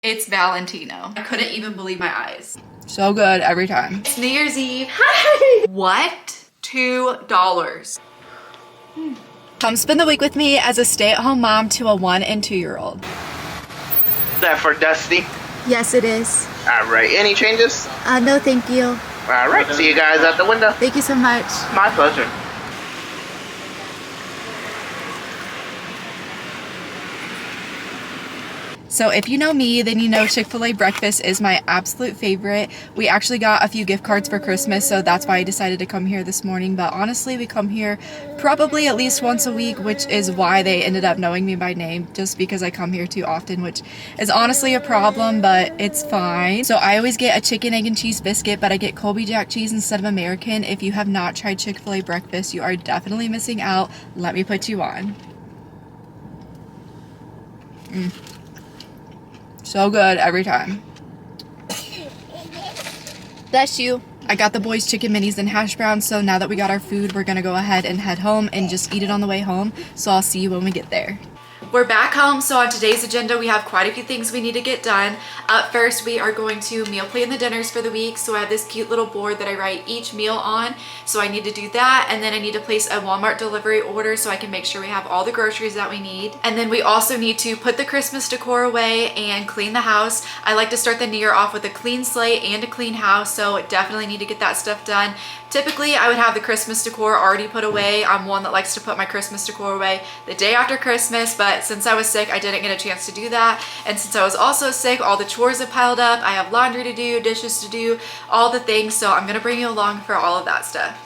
It's Valentino. I couldn't even believe my eyes. So good every time. It's New Year's Eve. Hi! What? $2. Come spend the week with me as a stay-at-home mom to a 1 and 2-year-old. That for Dustee? Yes, it is. Alright, any changes? No, thank you. Alright, see you guys at the window. Thank you so much. My pleasure. So if you know me, then you know Chick-fil-A breakfast is my absolute favorite. We actually got a few gift cards for Christmas, so that's why I decided to come here this morning. But honestly, we come here probably at least once a week, which is why they ended up knowing me by name, just because I come here too often, which is honestly a problem, but it's fine. So I always get a chicken, egg, and cheese biscuit, but I get Colby Jack cheese instead of American. If you have not tried Chick-fil-A breakfast, you are definitely missing out. Let me put you on. So good every time. Bless you. I got the boys chicken minis and hash browns, so now that we got our food, we're gonna go ahead and head home and just eat it on the way home. So I'll see you when we get there. We're back home, so on today's agenda we have quite a few things we need to get done. Up first, we are going to meal plan the dinners for the week. So I have this cute little board that I write each meal on, so I need to do that, and then I need to place a Walmart delivery order so I can make sure we have all the groceries that we need. And then we also need to put the Christmas decor away and clean the house. I like to start the new year off with a clean slate and a clean house, so definitely need to get that stuff done. Typically, I would have the Christmas decor already put away. I'm one that likes to put my Christmas decor away the day after Christmas, but since I was sick, I didn't get a chance to do that. And since I was also sick, all the chores have piled up. I have laundry to do, dishes to do, all the things. So I'm gonna bring you along for all of that stuff.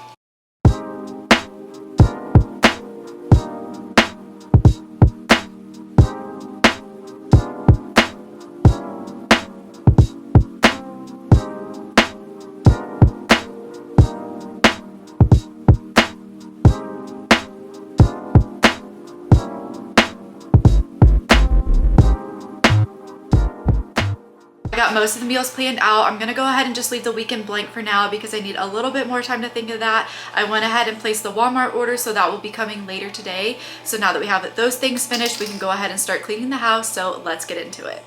I got most of the meals planned out. I'm gonna go ahead and just leave the weekend blank for now because I need a little bit more time to think of that. I went ahead and placed the Walmart order, so that will be coming later today. So now that we have those things finished, we can go ahead and start cleaning the house. So let's get into it.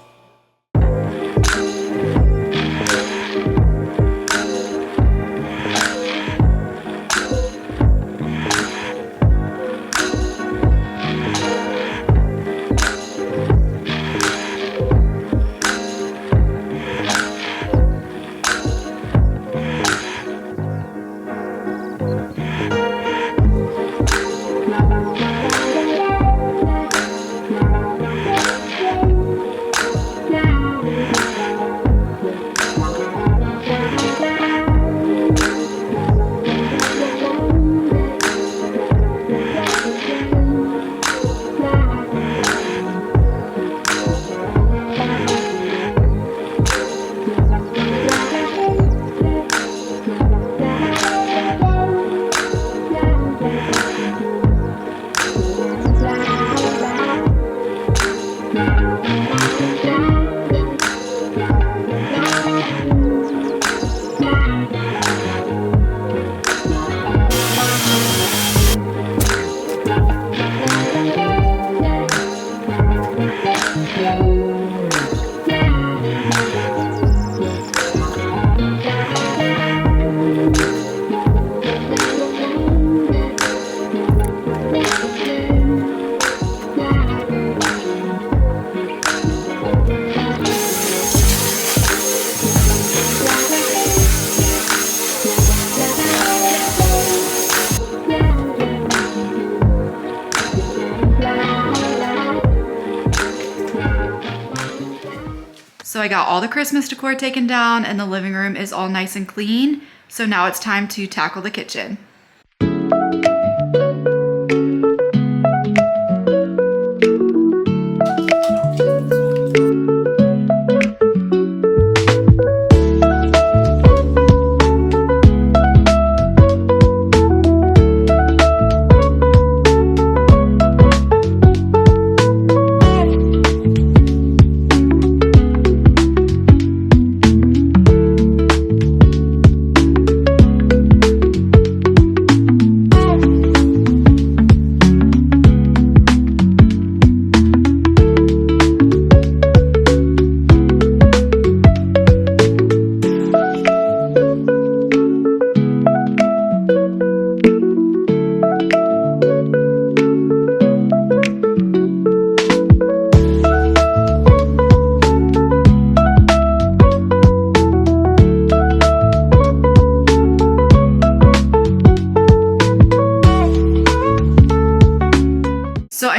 So I got all the Christmas decor taken down and the living room is all nice and clean. So now it's time to tackle the kitchen.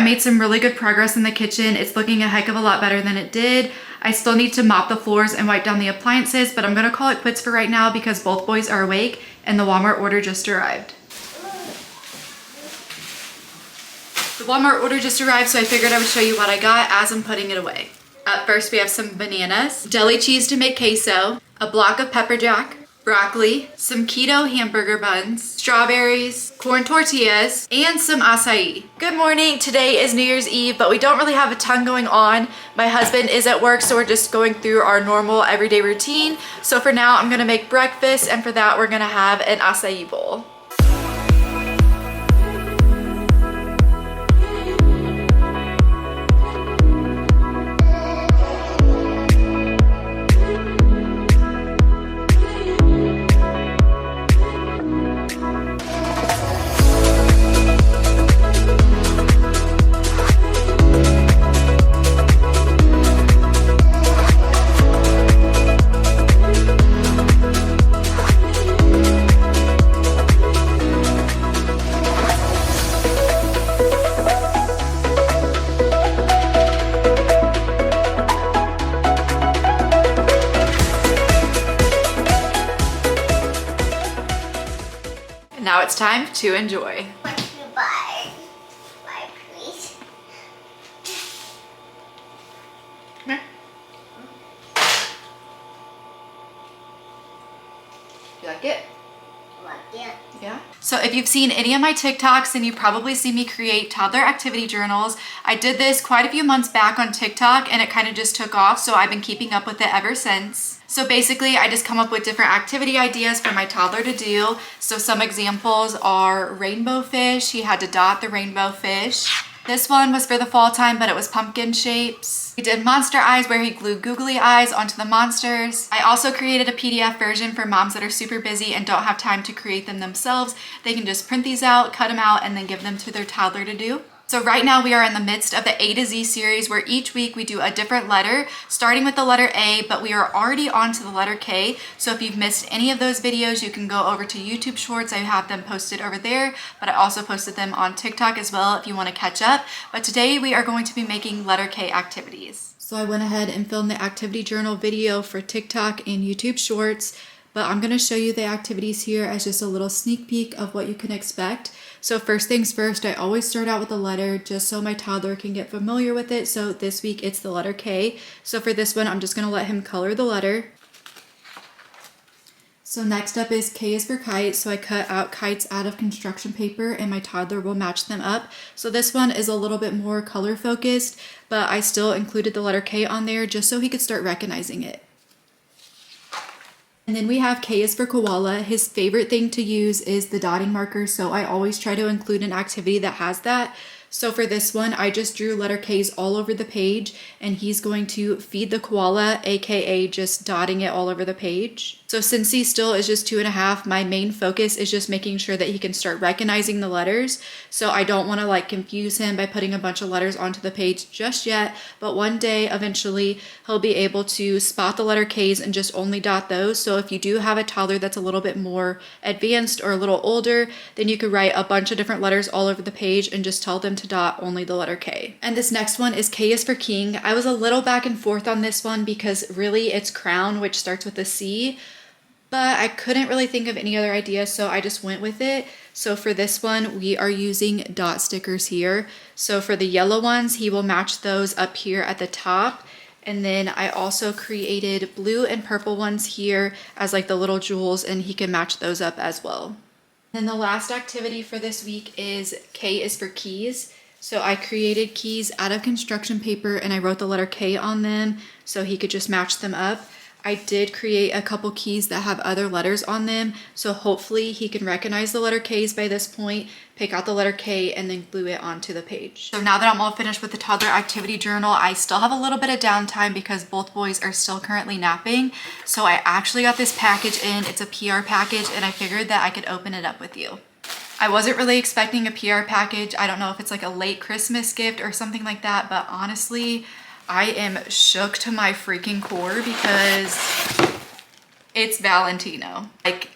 made some really good progress in the kitchen. It's looking a heck of a lot better than it did. I still need to mop the floors and wipe down the appliances, but I'm gonna call it quits for right now because both boys are awake and the Walmart order just arrived. The Walmart order just arrived, so I figured I would show you what I got as I'm putting it away. Up first, we have some bananas, deli cheese to make queso, a block of pepper jack, broccoli, some keto hamburger buns, strawberries, corn tortillas, and some acai. Good morning. Today is New Year's Eve, but we don't really have a ton going on. My husband is at work, so we're just going through our normal everyday routine. So for now, I'm gonna make breakfast, and for that, we're gonna have an acai bowl. Now it's time to enjoy. What do you buy? Buy, please. Come here. You like it? Like it. Yeah. So if you've seen any of my TikToks, then you probably see me create toddler activity journals. I did this quite a few months back on TikTok and it kind of just took off, so I've been keeping up with it ever since. So basically, I just come up with different activity ideas for my toddler to do. So some examples are rainbow fish. He had to dot the rainbow fish. This one was for the fall time, but it was pumpkin shapes. We did monster eyes where he glued googly eyes onto the monsters. I also created a PDF version for moms that are super busy and don't have time to create them themselves. They can just print these out, cut them out, and then give them to their toddler to do. So right now we are in the midst of the A to Z series where each week we do a different letter, starting with the letter A, but we are already on to the letter K. So if you've missed any of those videos, you can go over to YouTube Shorts. I have them posted over there, but I also posted them on TikTok as well if you want to catch up. But today we are going to be making letter K activities. So I went ahead and filmed the activity journal video for TikTok and YouTube Shorts, but I'm going to show you the activities here as just a little sneak peek of what you can expect. So first things first, I always start out with a letter just so my toddler can get familiar with it. So this week it's the letter K. So for this one, I'm just going to let him color the letter. So next up is K is for kite. So I cut out kites out of construction paper and my toddler will match them up. So this one is a little bit more color focused, but I still included the letter K on there just so he could start recognizing it. And then we have K is for koala. His favorite thing to use is the dotting marker, so I always try to include an activity that has that. So for this one, I just drew letter K's all over the page and he's going to feed the koala, aka just dotting it all over the page. So since he still is just 2.5, my main focus is just making sure that he can start recognizing the letters. So I don't want to like confuse him by putting a bunch of letters onto the page just yet, but one day eventually he'll be able to spot the letter K's and just only dot those. So if you do have a toddler that's a little bit more advanced or a little older, then you could write a bunch of different letters all over the page and just tell them to dot only the letter K. And this next one is K is for king. I was a little back and forth on this one because really it's crown, which starts with a C, but I couldn't really think of any other idea, so I just went with it. So for this one, we are using dot stickers here. So for the yellow ones, he will match those up here at the top. And then I also created blue and purple ones here as like the little jewels, and he can match those up as well. And the last activity for this week is K is for keys. So I created keys out of construction paper and I wrote the letter K on them so he could just match them up. I did create a couple keys that have other letters on them, so hopefully he can recognize the letter K's by this point, pick out the letter K, and then glue it onto the page. So now that I'm all finished with the toddler activity journal, I still have a little bit of downtime because both boys are still currently napping. So I actually got this package in. It's a PR package, and I figured that I could open it up with you. I wasn't really expecting a PR package. I don't know if it's like a late Christmas gift or something like that, but honestly, I am shook to my freaking core because it's Valentino. Like,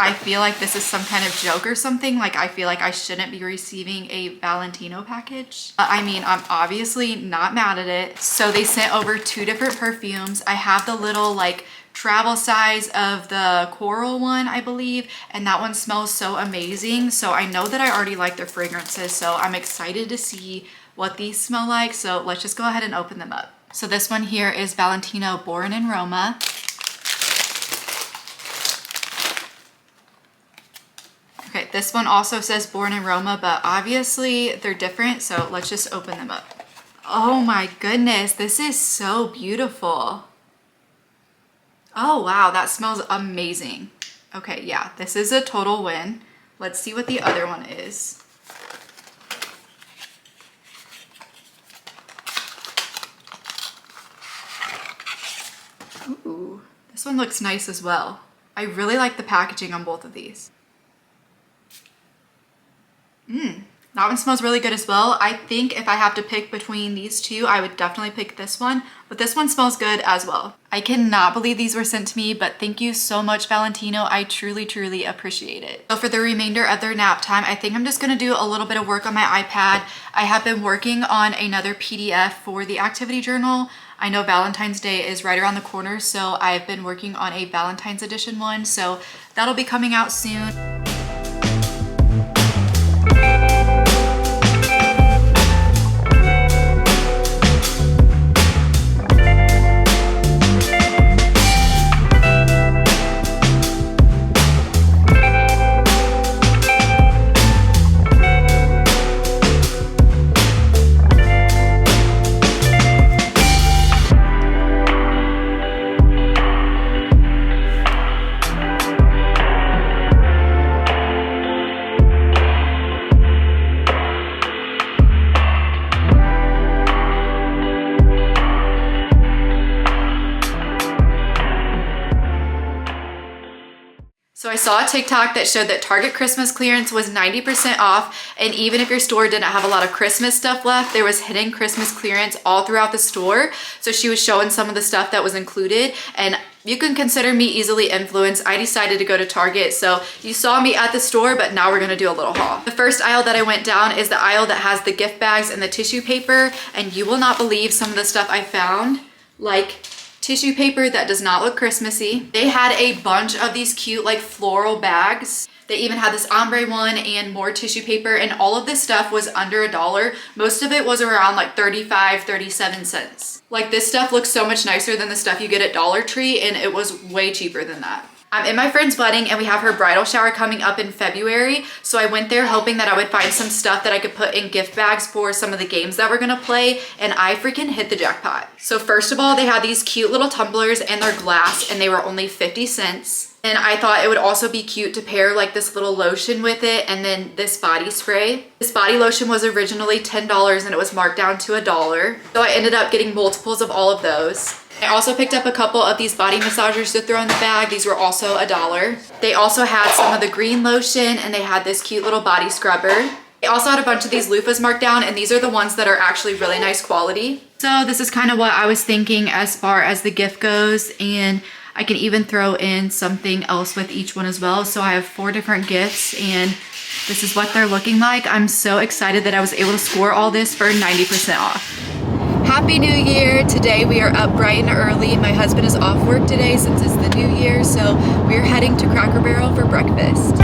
I feel like this is some kind of joke or something. Like, I feel like I shouldn't be receiving a Valentino package. I mean, I'm obviously not mad at it. So they sent over 2 different perfumes. I have the little like travel size of the coral one, I believe, and that one smells so amazing. So I know that I already like their fragrances, so I'm excited to see what these smell like. So let's just go ahead and open them up. So this one here is Valentino Born in Roma. Okay, this one also says Born in Roma, but obviously they're different, so let's just open them up. Oh my goodness, this is so beautiful. Oh wow, that smells amazing. Okay, yeah, this is a total win. Let's see what the other one is. Ooh, this one looks nice as well. I really like the packaging on both of these. That one smells really good as well. I think if I have to pick between these 2, I would definitely pick this one, but this one smells good as well. I cannot believe these were sent to me, but thank you so much, Valentino. I truly, truly appreciate it. So for the remainder of their nap time, I think I'm just gonna do a little bit of work on my iPad. I have been working on another PDF for the activity journal. I know Valentine's Day is right around the corner, so I've been working on a Valentine's edition one, so that'll be coming out soon. So I saw a TikTok that showed that Target Christmas clearance was 90% off, and even if your store didn't have a lot of Christmas stuff left, there was hidden Christmas clearance all throughout the store. So she was showing some of the stuff that was included, and you can consider me easily influenced. I decided to go to Target, so you saw me at the store, but now we're gonna do a little haul. The first aisle that I went down is the aisle that has the gift bags and the tissue paper, and you will not believe some of the stuff I found, like tissue paper that does not look Christmassy. They had a bunch of these cute like floral bags. They even had this ombre one and more tissue paper, and all of this stuff was under $1. Most of it was around like 35, 37 cents. Like, this stuff looks so much nicer than the stuff you get at Dollar Tree, and it was way cheaper than that. I'm in my friend's wedding and we have her bridal shower coming up in February. So I went there hoping that I would find some stuff that I could put in gift bags for some of the games that we're gonna play, and I freaking hit the jackpot. So first of all, they had these cute little tumblers and they're glass, and they were only 50 cents. And I thought it would also be cute to pair like this little lotion with it, and then this body spray. This body lotion was originally $10 and it was marked down to $1. So I ended up getting multiples of all of those. I also picked up a couple of these body massagers to throw in the bag. These were also $1. They also had some of the green lotion, and they had this cute little body scrubber. They also had a bunch of these loofahs marked down, and these are the ones that are actually really nice quality. So this is kind of what I was thinking as far as the gift goes, and I can even throw in something else with each one as well. So I have 4 different gifts, and this is what they're looking like. I'm so excited that I was able to score all this for 90% off. Happy New Year! Today we are up bright and early. My husband is off work today since it's the new year, so we're heading to Cracker Barrel for breakfast.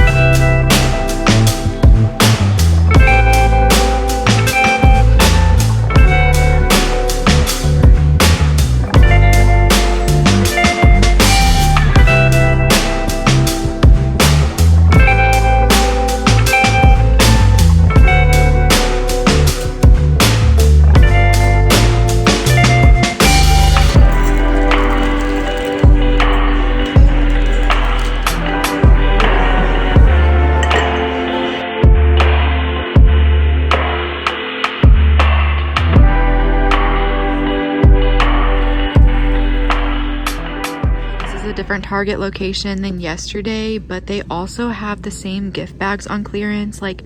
Different Target location than yesterday, but they also have the same gift bags on clearance. Like,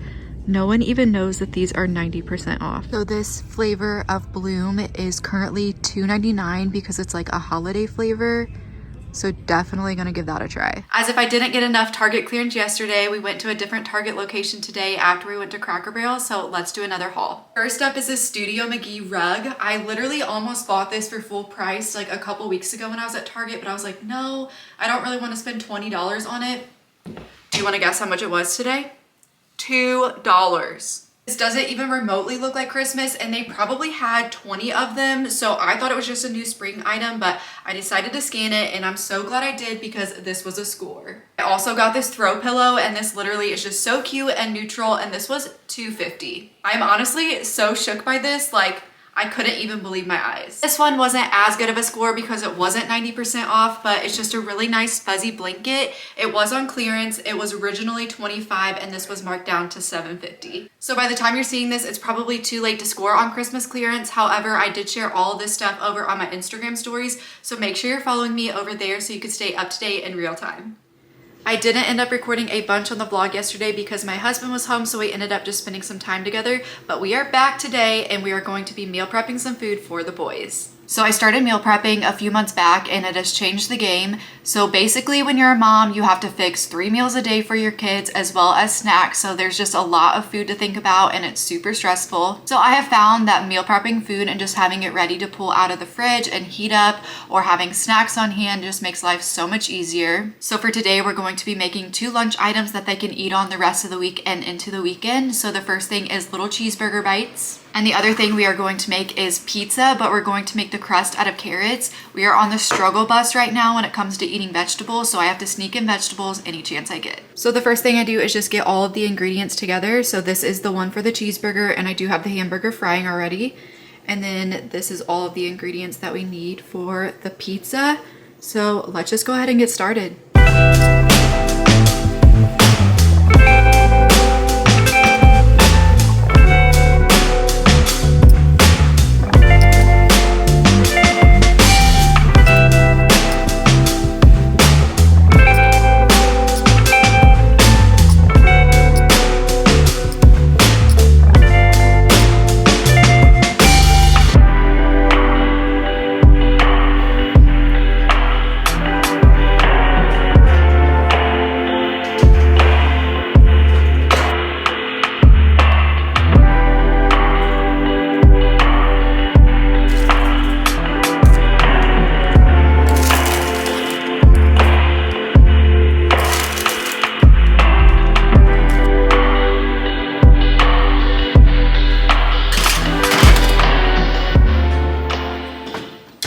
no one even knows that these are 90% off. So this flavor of Bloom is currently $2.99 because it's like a holiday flavor, So definitely gonna give that a try. As if I didn't get enough Target clearance yesterday, we went to a different Target location today after we went to Cracker Barrel, so let's do another haul. First up is this Studio McGee rug. I literally almost bought this for full price like a couple weeks ago when I was at Target, but I was like, no, I don't really want to spend $20 on it. Do you want to guess how much it was today? $2. This doesn't even remotely look like Christmas, and they probably had 20 of them, so I thought it was just a new spring item, but I decided to scan it, and I'm so glad I did because this was a score. I also got this throw pillow, and this literally is just so cute and neutral, and this was $2.50. I'm honestly so shook by this, like I couldn't even believe my eyes. This one wasn't as good of a score because it wasn't 90% off, but it's just a really nice fuzzy blanket. It was on clearance. It was originally $25 and this was marked down to $7.50. So by the time you're seeing this, it's probably too late to score on Christmas clearance. However, I did share all of this stuff over on my Instagram stories, so make sure you're following me over there so you can stay up to date in real time. I didn't end up recording a bunch on the vlog yesterday because my husband was home, so we ended up just spending some time together, but we are back today and we are going to be meal prepping some food for the boys. So I started meal prepping a few months back and it has changed the game. So basically when you're a mom, you have to fix 3 meals a day for your kids as well as snacks. So there's just a lot of food to think about and it's super stressful. So I have found that meal prepping food and just having it ready to pull out of the fridge and heat up, or having snacks on hand, just makes life so much easier. So for today, we're going to be making 2 lunch items that they can eat on the rest of the week and into the weekend. So the first thing is little cheeseburger bites. And the other thing we are going to make is pizza, but we're going to make the crust out of carrots. We are on the struggle bus right now when it comes to eating vegetables, so I have to sneak in vegetables any chance I get. So the first thing I do is just get all of the ingredients together. So this is the one for the cheeseburger, and I do have the hamburger frying already. And then this is all of the ingredients that we need for the pizza. So let's just go ahead and get started.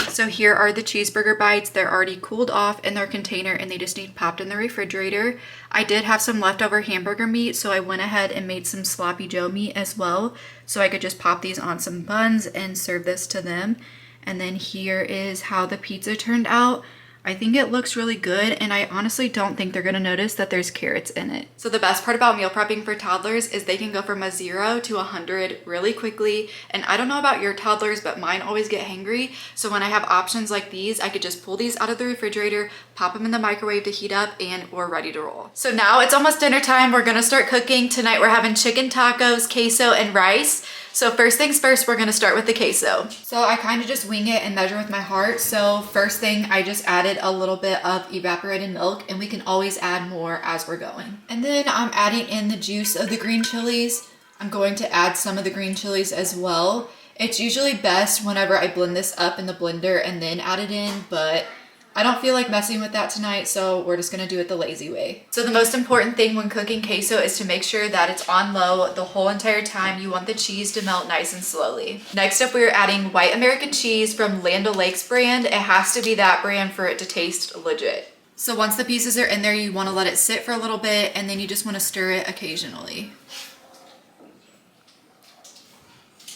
So here are the cheeseburger bites. They're already cooled off in their container and they just need popped in the refrigerator. I did have some leftover hamburger meat, so I went ahead and made some sloppy Joe meat as well, so I could just pop these on some buns and serve this to them. And then here is how the pizza turned out. I think it looks really good, and I honestly don't think they're gonna notice that there's carrots in it. So the best part about meal prepping for toddlers is they can go from a 0 to 100 really quickly. And I don't know about your toddlers, but mine always get hangry. So when I have options like these, I could just pull these out of the refrigerator, pop them in the microwave to heat up, and we're ready to roll. So now it's almost dinner time. We're gonna start cooking. Tonight we're having chicken tacos, queso, and rice. So first things first, we're gonna start with the queso. So I kind of just wing it and measure with my heart. So first thing, I just added a little bit of evaporated milk, and we can always add more as we're going. And then I'm adding in the juice of the green chilies. I'm going to add some of the green chilies as well. It's usually best whenever I blend this up in the blender and then add it in, but I don't feel like messing with that tonight, so we're just gonna do it the lazy way. So the most important thing when cooking queso is to make sure that it's on low the whole entire time. You want the cheese to melt nice and slowly. Next up, we're adding white American cheese from Land O'Lakes brand. It has to be that brand for it to taste legit. So once the pieces are in there, you wanna let it sit for a little bit, and then you just wanna stir it occasionally.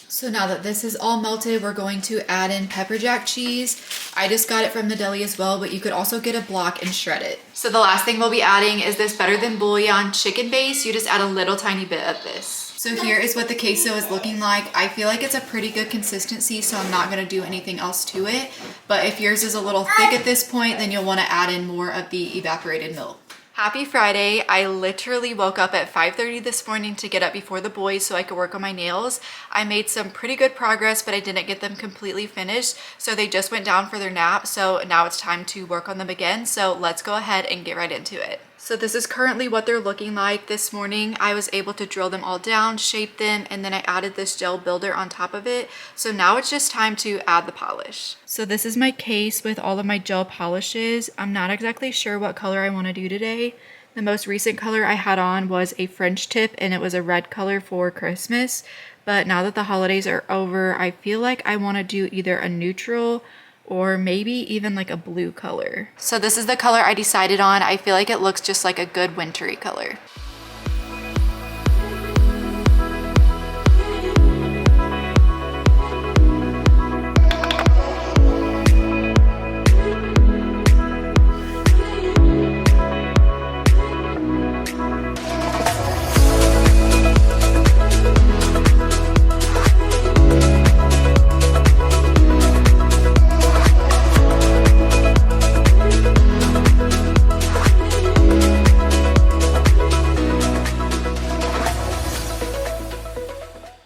So now that this is all melted, we're going to add in pepper jack cheese. I just got it from the deli as well, but you could also get a block and shred it. So the last thing we'll be adding is this Better Than Bouillon chicken base. You just add a little tiny bit of this. So here is what the queso is looking like. I feel like it's a pretty good consistency, so I'm not gonna do anything else to it. But if yours is a little thick at this point, then you'll wanna add in more of the evaporated milk. Happy Friday. I literally woke up at 5:30 this morning to get up before the boys so I could work on my nails. I made some pretty good progress, but I didn't get them completely finished. So they just went down for their nap. So now it's time to work on them again. So let's go ahead and get right into it. So this is currently what they're looking like. This morning I was able to drill them all down, shape them, and then I added this gel builder on top of it. So now it's just time to add the polish. So this is my case with all of my gel polishes. I'm not exactly sure what color I want to do today. The most recent color I had on was a French tip and it was a red color for Christmas. But now that the holidays are over, I feel like I want to do either a neutral or maybe even like a blue color. So this is the color I decided on. I feel like it looks just like a good wintry color.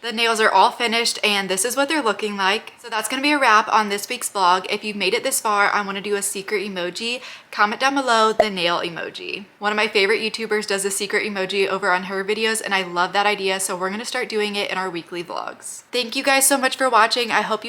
The nails are all finished and this is what they're looking like. So that's gonna be a wrap on this week's vlog. If you've made it this far, I wanna do a secret emoji. Comment down below the nail emoji. One of my favorite YouTubers does a secret emoji over on her videos and I love that idea. So we're gonna start doing it in our weekly vlogs. Thank you guys so much for watching. I hope you